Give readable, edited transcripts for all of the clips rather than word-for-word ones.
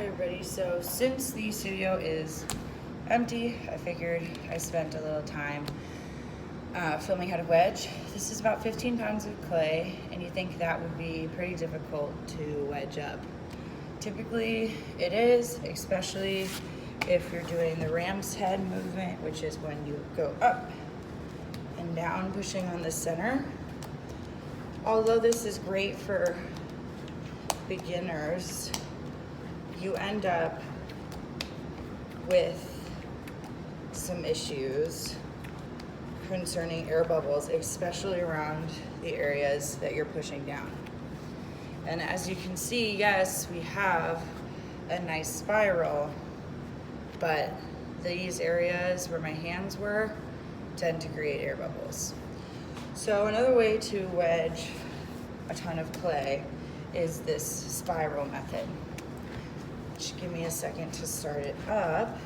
Hi everybody, so since the studio is empty, I figured I spent a little time filming how to wedge. This is about 15 pounds of clay, and you think that would be pretty difficult to wedge up. Typically it is, especially if you're doing the ram's head movement, which is when you go up and down, pushing on the center. Although this is great for beginners, you end up with some issues concerning air bubbles, especially around the areas that you're pushing down. And as you can see, yes, we have a nice spiral, but these areas where my hands were tend to create air bubbles. So another way to wedge a ton of clay is this spiral method. Just give me a second to start it up.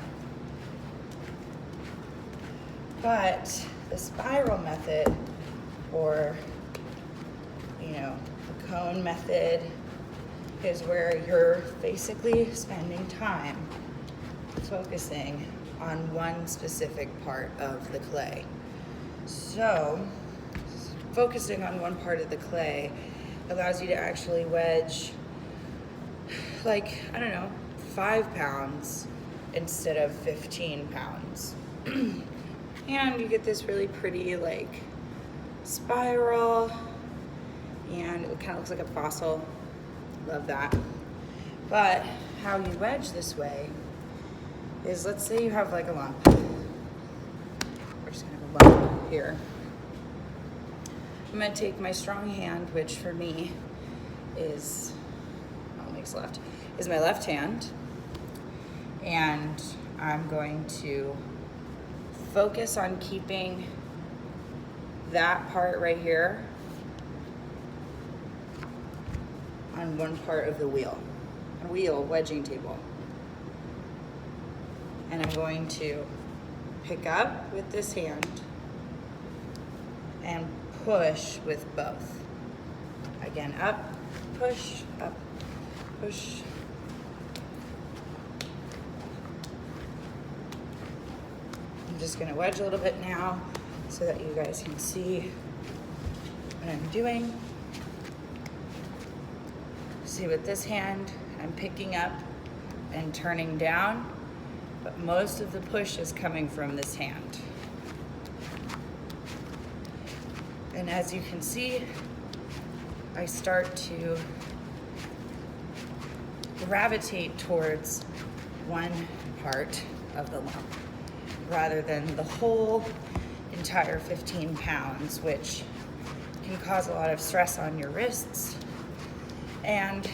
But the spiral method, or the cone method, is where you're basically spending time focusing on one specific part of the clay. So focusing on one part of the clay allows you to actually wedge 5 pounds instead of 15 pounds. And you get this really pretty spiral, and it kind of looks like a fossil. Love that. But how you wedge this way is, let's say you have a lump. We're just gonna have a lump here. I'm gonna take my strong hand, which for me is, is my left hand, and I'm going to focus on keeping that part right here on one part of the wedging table. And I'm going to pick up with this hand and push with both. Again, up, push, push. I'm just gonna wedge a little bit now so that you guys can see what I'm doing. See, with this hand, I'm picking up and turning down, but most of the push is coming from this hand. And as you can see, I start to gravitate towards one part of the lump rather than the whole entire 15 pounds, which can cause a lot of stress on your wrists. And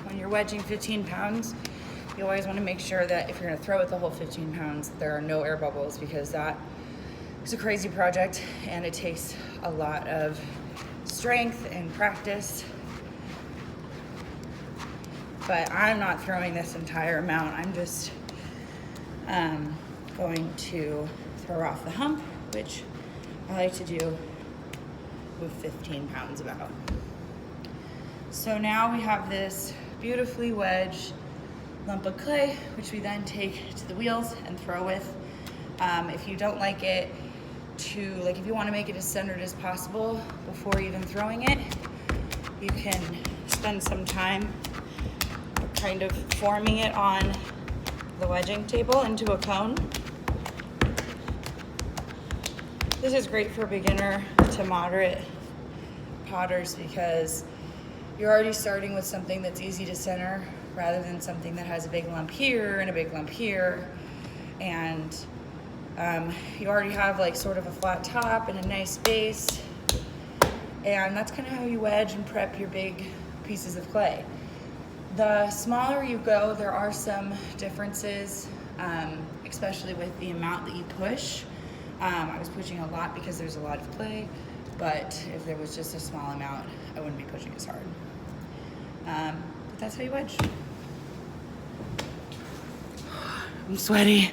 when you're wedging 15 pounds, you always want to make sure that if you're going to throw it the whole 15 pounds, there are no air bubbles, because that is a crazy project and it takes a lot of strength and practice. But I'm not throwing this entire amount. I'm just going to throw off the hump, which I like to do with 15 pounds about. So now we have this beautifully wedged lump of clay, which we then take to the wheels and throw with. If you don't like it if you want to make it as centered as possible before even throwing it, you can spend some time kind of forming it on the wedging table into a cone. This is great for beginner to moderate potters because you're already starting with something that's easy to center rather than something that has a big lump here and a big lump here. And you already have sort of a flat top and a nice base. And that's kind of how you wedge and prep your big pieces of clay. The smaller you go, there are some differences, especially with the amount that you push. I was pushing a lot because there's a lot of clay, but if there was just a small amount, I wouldn't be pushing as hard. But that's how you wedge. I'm sweaty.